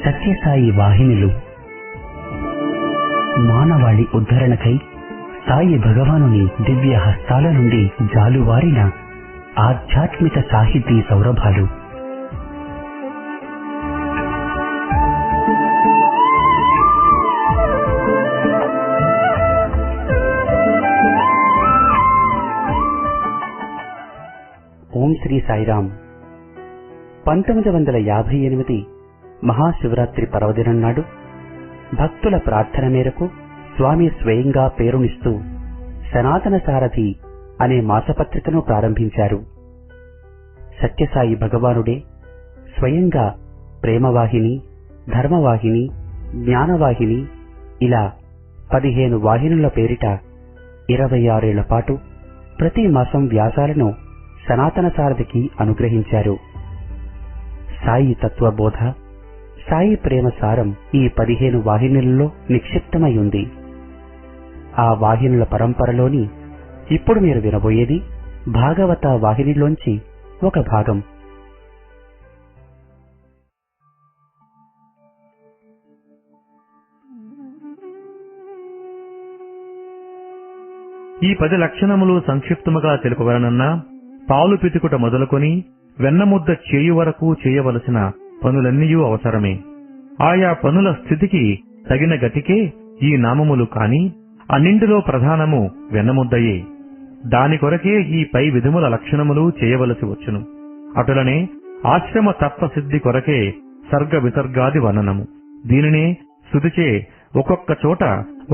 సత్యసాయి వాహినులు మానవాళి ఉద్ధరణకై సాయి భగవానుని దివ్య హస్తాల నుండి జాలువారిన ఆధ్యాత్మిక సాహితీ సౌరభాలు. ఓం శ్రీ సాయిరామ్. 1958 మహాశివరాత్రి పర్వదినం నాడు భక్తుల ప్రార్థన మేరకు స్వామి స్వయంగా పేరునిస్తూ సనాతన సారథి అనే మాసపత్రికను ప్రారంభించారు. సత్యసాయి భగవానుడే స్వయంగా ప్రేమవాహిని, ధర్మవాహిని, జ్ఞానవాహిని ఇలా 15 వాహినుల పేరిట 26 ఏళ్ల పాటు ప్రతి మాసం వ్యాసాలను సనాతన సారథికి అనుగ్రహించారు. సాయి తత్వబోధ, సాయి ప్రేమ సారం ఈ 15 వాహినులలో నిక్షిప్తమై ఉంది. ఆ వాహినుల పరంపరలోని ఇప్పుడు మీరు వినబోయేది భాగవత వాహినిలోంచి ఒక భాగం. ఈ 10 లక్షణములు సంక్షిప్తముగా తెలుపవలనన్నా పాలు పితుకుట మొదలుకొని వెన్నముద్ద చేయు వరకు చేయవలసిన పనులన్నీయూ అవసరమే. ఆయా పనుల స్థితికి తగిన గతికే ఈ నామములు కాని అన్నింటిలో ప్రధానము వెన్నముద్దయే. దాని కొరకే ఈ పై విధముల లక్షణములు చేయవలసి వచ్చును. అటులనే ఆశ్రమ తత్వసిద్ధి కొరకే సర్గ విసర్గాది వర్ణనము. దీనినే శృతిచే ఒక్కొక్క చోట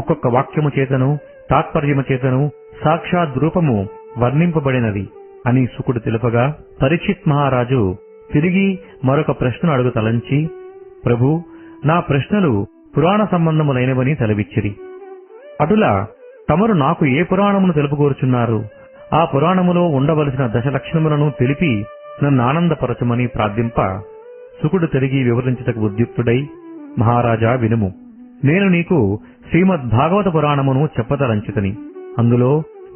ఒక్కొక్క వాక్యము చేతను తాత్పర్యము చేతను సాక్షాత్ రూపము వర్ణింపబడినది అని శుకుడు తెలుపగా పరీక్షిత్ మహారాజు తిరిగి మరొక ప్రశ్న అడుగు తలంచి, ప్రభు, నా ప్రశ్నలు పురాణ సంబంధములైనవని తలవిచ్చిరి. అటులా తమరు నాకు ఏ పురాణమును తెలుపుకోరుచున్నారు? ఆ పురాణములో ఉండవలసిన దశలక్షణములను తెలిపి నన్ను ఆనందపరచమని ప్రార్థింప శుకుడు తిరిగి వివరించుటకు ఉద్యుక్తుడై, మహారాజా వినుము. నేను నీకు శ్రీమద్ భాగవత పురాణమును చెప్పదలంచితని. అందులో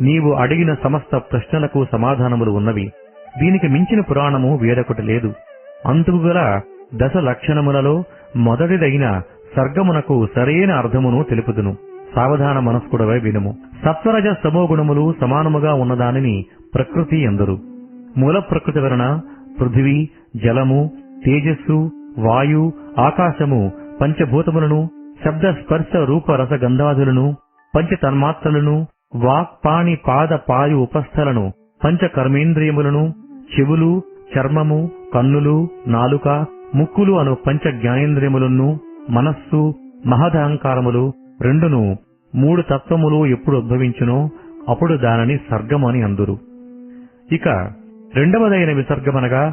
నీవు అడిగిన సమస్త ప్రశ్నలకు సమాధానములు ఉన్నవి. దీనికి మించిన పురాణము వేరొకటి లేదు. అందుకుగల 10 లక్షణములలో మొదటిదైన సర్గమునకు సరైన అర్థమును తెలుపుదును. సావధాన మనస్కుడవై వినుము. సత్వరజ సమోగుణములు సమానముగా ఉన్నదానిని ప్రకృతి ఎందురు. మూల ప్రకృతి వలన పృథివీ, జలము, తేజస్సు, వాయు, ఆకాశము పంచభూతములను, శబ్ద స్పర్శ రూప రస గంధాదులను, పంచ తన్మాత్రలను, వాక్ పాణి పాద పాయు ఉపస్థలను, పంచ కర్మేంద్రియములను, చెవులు, చర్మము, కన్నులు, నాలుక, ముక్కులు అను పంచ జ్ఞానేంద్రియములను, మనస్సు, మహదహంకారములు రెండును 3 తత్వములు ఎప్పుడు ఉద్భవించునో అప్పుడు దానిని సర్గమని అందురు. ఇక రెండవదైన విసర్గమనగా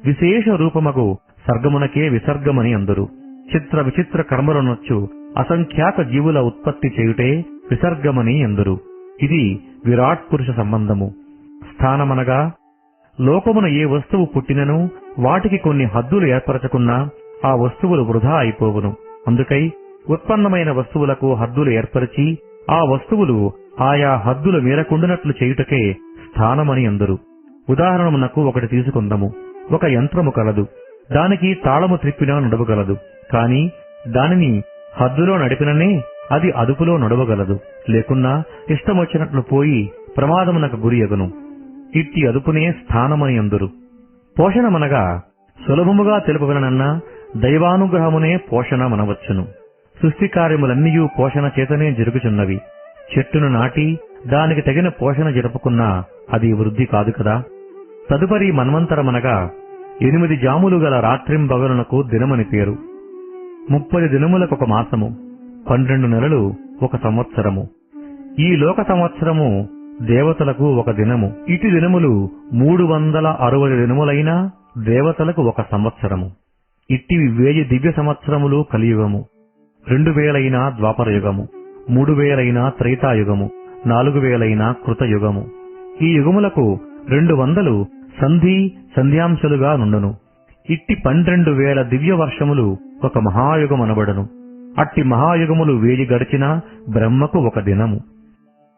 విశేష రూపమగు సర్గమునకే విసర్గమని అందురు. చిత్ర విచిత్ర కర్మలనొచ్చు అసంఖ్యాక జీవుల ఉత్పత్తి చేయుటే విసర్గమని అందురు. ఇది విరాట్ పురుష సంబంధము. స్థానమనగా లోకమున ఏ వస్తువు పుట్టినను వాటికి కొన్ని హద్దులు ఏర్పరచకున్నా ఆ వస్తువులు వృధా అయిపోవును. అందుకై ఉత్పన్నమైన వస్తువులకు హద్దులు ఏర్పరిచి ఆ వస్తువులు ఆయా హద్దులు మీరకుండునట్లు చేయుటకే స్థానమని అందురు. ఉదాహరణమునకు ఒకటి తీసుకుందాము. ఒక యంత్రము కలదు. దానికి తాళము త్రిప్పినా నడవగలదు. కాని దానిని హద్దులో నడిపిననే అది అదుపులో నడవగలదు. లేకున్నా ఇష్టమొచ్చినట్లు పోయి ప్రమాదమునకు గురియగును. ఇట్టి అదుపునే స్థానమని అందురు. పోషణమనగా సులభముగా తెలుపగలనన్నా దైవానుగ్రహమునే పోషణమనవచ్చును. సృష్టి కార్యములన్నీయూ పోషణ చేతనే జరుగుచున్నవి. చెట్టును నాటి దానికి తగిన పోషణ జరుపుకున్నా అది వృద్ధి కాదు కదా. తదుపరి మన్వంతరమనగా 8 జాములు గల రాత్రింబగలునకు దినమని పేరు. 30 దినములకు ఒక మాసము, 12 నెలలు ఒక సంవత్సరము. ఈ లోక సంవత్సరము దేవతలకు ఒక దినము. ఇటు దినములు 360 దినములైనా దేవతలకు ఒక సంవత్సరము. ఇట్టివి 1000 దివ్య సంవత్సరములు కలియుగము, 2000 ద్వాపరయుగము, 3000 త్రేతాయుగము, 4000 కృతయుగము. ఈ యుగములకు 200 సంధి సంధ్యాంశలుగా నుండును. ఇట్టి 12,000 దివ్య వర్షములు ఒక మహాయుగమనబడును. అట్టి మహాయుగములు 1000 గడిచినా బ్రహ్మకు ఒక దినము.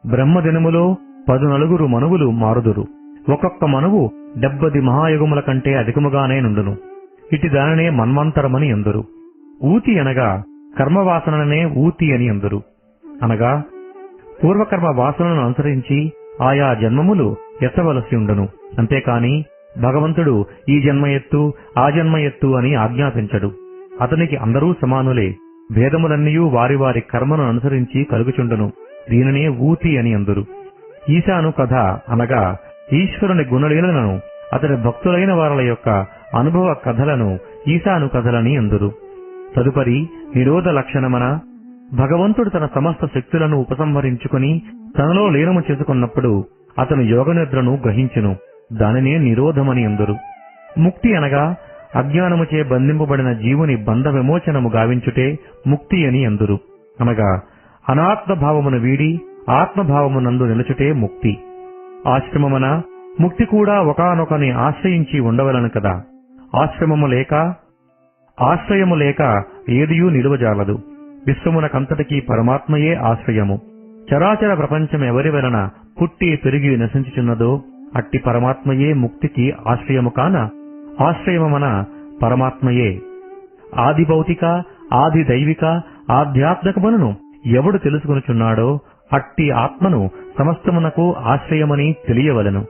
బ్రహ్మదినములో 14 మనువులు మారుదురు. ఒక్కొక్క మనువు 70 మహాయుగముల కంటే అధికముగానే నుండును. ఇటి దానినే మన్వంతరమని ఎందురు. ఊతి అనగా కర్మవాసననే ఊతి అని అందురు. అనగా పూర్వకర్మ వాసనలను అనుసరించి ఆయా జన్మములు ఎత్తవలసి ఉండును. అంతేకాని భగవంతుడు ఈ జన్మ ఎత్తు ఆ జన్మ ఎత్తు అని ఆజ్ఞాపించడు. అతనికి అందరూ సమానులే. భేదములన్నీయూ వారి వారి కర్మను అనుసరించి కలుగుచుండును. దీనినే ఊతి అని అందురు. ఈశాను కథ అనగా ఈశ్వరుని గుణలీలను అతని భక్తులైన వారల యొక్క అనుభవ కథలను ఈశాను కథలని అందురు. తదుపరి నిరోధ లక్షణమన భగవంతుడు తన సమస్త శక్తులను ఉపసంహరించుకుని తనలో లీనము చేసుకున్నప్పుడు అతను యోగనిద్రను గ్రహించును. దానినే నిరోధమని అందురు. ముక్తి అనగా అజ్ఞానముచే బంధింపబడిన జీవుని బంధ విమోచనము గావించుటే ముక్తి అని అందురు. అనగా అనాత్మభావమును వీడి ఆత్మభావమునందు నిలుచుటే ముక్తి. ఆశ్రమమున ముక్తి కూడా ఒకానొకని ఆశ్రయించి ఉండవలను కదా. ఆశ్రయము లేక ఏదియూ నిలువజాలదు. విశ్వమునకంతటికీ పరమాత్మయే ఆశ్రయము. చరాచర ప్రపంచం ఎవరి వలన పుట్టి పెరిగి నశించుచున్నదో అట్టి పరమాత్మయే ముక్తికి ఆశ్రయము కాన ఆశ్రయమన పరమాత్మయే. ఆది భౌతిక ఆది దైవిక ఆధ్యాత్మికములను ఎవడు తెలుసుకొనుచున్నాడో అట్టి ఆత్మను సమస్తమునకు ఆశ్రయమని తెలియవలెను.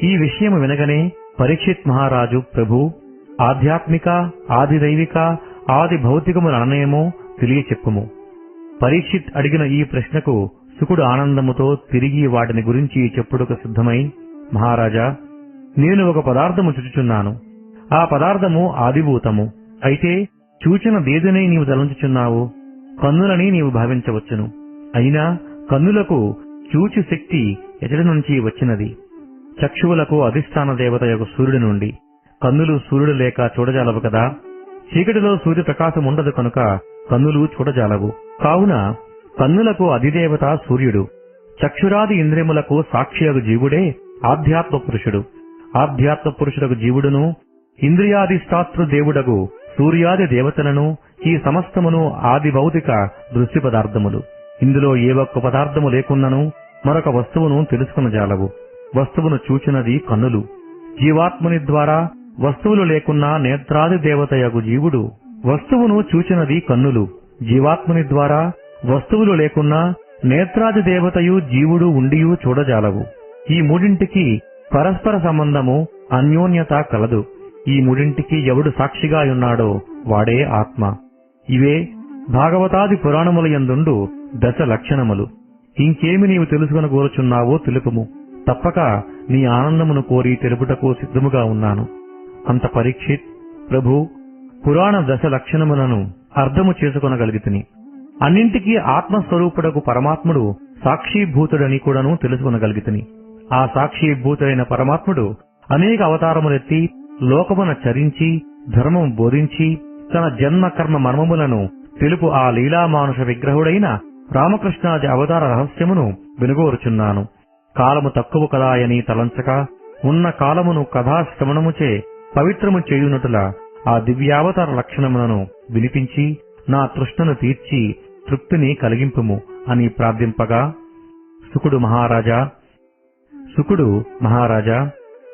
ఈ విషయము వినగనే పరీక్షిత్ మహారాజు, ప్రభు, ఆధ్యాత్మిక ఆది దైవిక ఆది భౌతికములు అననేమో తెలియచెప్పుము. పరీక్షిత్ అడిగిన ఈ ప్రశ్నకు శుకుడు ఆనందముతో తిరిగి వాటిని గురించి చెప్పుటకు సిద్ధమై, మహారాజా, నేను ఒక పదార్థము చూచుచున్నాను. ఆ పదార్థము ఆదిభూతము. అయితే చూచిన దేదనే నీవు తలంచుచున్నావు. కన్నులని నీవు భావించవచ్చును. అయినా కన్నులకు చూచు శక్తి ఎచటి నుంచి వచ్చినది? చక్షువులకు అధిష్టాన దేవత యొక్క సూర్యుడి నుండి. కన్నులు సూర్యుడు లేక చూడజాలవు కదా. చీకటిలో సూర్యప్రకాశం ఉండదు కనుక కన్నులు చూడజాలవు. కావున కన్నులకు అధిదేవత సూర్యుడు. చక్షురాది ఇంద్రియములకు సాక్షియగు జీవుడే ఆధ్యాత్మ పురుషుడు. ఆధ్యాత్మ పురుషుడకు జీవుడును ఇంద్రియాధిష్టాతృ దేవుడగు సూర్యాది దేవతలను ఈ సమస్తమును ఆది భౌతిక దృశ్య పదార్థములు. ఇందులో ఏ ఒక్క పదార్థము లేకున్నను మరొక వస్తువును తెలుసుకునజాలవు. వస్తువును చూచినది కన్నులు. జీవాత్ముని ద్వారా వస్తువులు లేకున్నా నేత్రాది దేవతయగు జీవుడు వస్తువును చూచినది కన్నులు. జీవాత్ముని ద్వారా వస్తువులు లేకున్నా నేత్రాది దేవతయు జీవుడు ఉండియూ చూడజాలవు. ఈ మూడింటికి పరస్పర సంబంధము అన్యోన్యత కలదు. ఈ మూడింటికి ఎవడు సాక్షిగా ఉన్నాడో వాడే ఆత్మ. ఇవే భాగవతాది పురాణముల యందుండు దశ లక్షణములు. ఇంకేమి నీవు తెలుసుకొనగోరుచున్నావో తెలుపుము. తప్పక నీ ఆనందమును కోరి తెలుపుటకు సిద్ధముగా ఉన్నాను. అంత పరీక్షిత్, ప్రభు, పురాణ దశ లక్షణములను అర్థము చేసుకొనగలిగితిని. అన్నింటికీ ఆత్మస్వరూపుడకు పరమాత్ముడు సాక్షీభూతుడని కూడాను తెలుసుకొనగలిగితిని. ఆ సాక్షీభూతుడైన పరమాత్ముడు అనేక అవతారములెత్తి లోకమున చరించి ధర్మము బోధించి తన జన్మ కర్మ మర్మములను తెలుపు ఆ లీలామానుష విగ్రహుడైన రామకృష్ణాది అవతార రహస్యమును వినుగోరుచున్నాను. కాలము తక్కువ కదాయని తలంచక ఉన్న కాలమును కథాశ్రవణముచే పవిత్రము చేయునటుల ఆ దివ్యావతార లక్షణములను వినిపించి నా తృష్ణను తీర్చి తృప్తిని కలిగింపుము అని ప్రార్థింపగా, శుకుడు మహారాజా,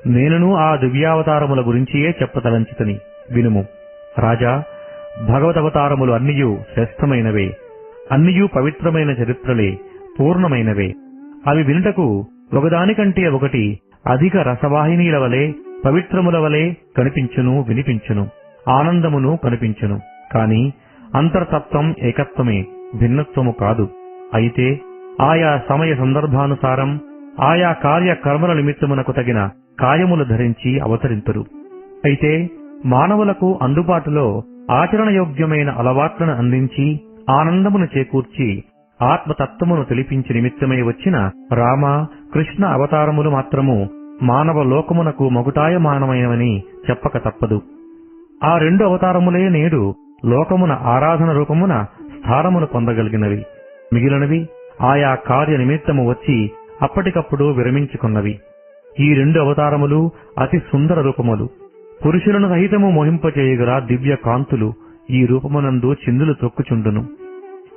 నేనును ఆ దివ్యావతారముల గురించియే చెప్పదలంచితిని, వినుము. రాజా, భగవదవతారములు అన్నియూ శ్రేష్టమైనవే. అన్నియూ పవిత్రమైన చరిత్రలే, పూర్ణమైనవే. అవి వినుటకు ఒకదానికంటే ఒకటి అధిక రసవాహినీల వలె పవిత్రముల వలె కనిపించును, వినిపించును, ఆనందమును కనిపించును. కాని అంతర్తత్వం ఏకత్వమే, భిన్నత్వము కాదు. అయితే ఆయా సమయ సందర్భానుసారం ఆయా కార్య కర్మల నిమిత్తమునకు తగిన కాయములు ధరించి అవతరింతురు. అయితే మానవులకు అందుబాటులో ఆచరణయోగ్యమైన అలవాట్లను అందించి ఆనందమును చేకూర్చి ఆత్మతత్వమును తెలిపించి నిమిత్తమై వచ్చిన రామ, కృష్ణ అవతారములు మాత్రము మానవ లోకమునకు మగుటాయమానమైనవని చెప్పక తప్పదు. ఆ రెండు అవతారములే నేడు లోకమున ఆరాధన రూపమున స్థానమును పొందగలిగినవి. మిగిలినవి ఆయా కార్య నిమిత్తము వచ్చి అప్పటికప్పుడు విరమించుకున్నవి. ఈ రెండు అవతారములు అతి సుందర రూపములు. పురుషులను సహితము మోహింపచేయగల దివ్య కాంతులు ఈ రూపమునందు చిందులు తొక్కుచుండును.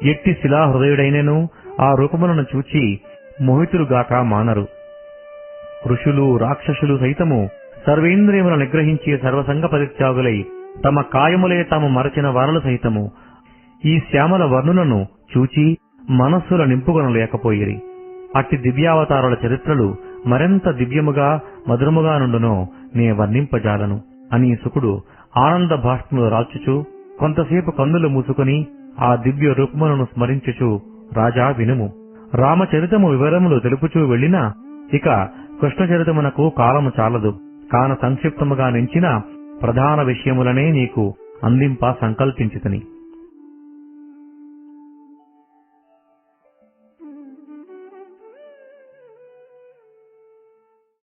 ఎట్టి శిలాహృదయుడైనను ఆ రూపములను చూచి మోహితులుగాక మానరు. ఋషులు, రాక్షసులు సైతము సర్వేంద్రియములను నిగ్రహించి సర్వసంగ పరిత్యాగులై తమ కాయములే తాము మరచిన వారలు సైతము ఈ శ్యామల వర్ణులను చూచి మనస్సుల నింపుకొనలేకపోయిరి. అట్టి దివ్యావతారుల చరిత్రలు మరెంత దివ్యముగా మధురముగా నుండునో నే వర్ణింపజాలను అని శుకుడు ఆనంద భాష్పములు రాల్చుచు కొంతసేపు కన్నులు మూసుకుని ఆ దివ్య రూపములను స్మరించుచు, రాజా వినుము, రామచరితము వివరములు తెలుపుచూ వెళ్ళినా ఇక కృష్ణచరితమునకు కాలము చాలదు. కాన సంక్షిప్తముగా నించిన ప్రధాన విషయములనే నీకు అందింప సంకల్పించితిని.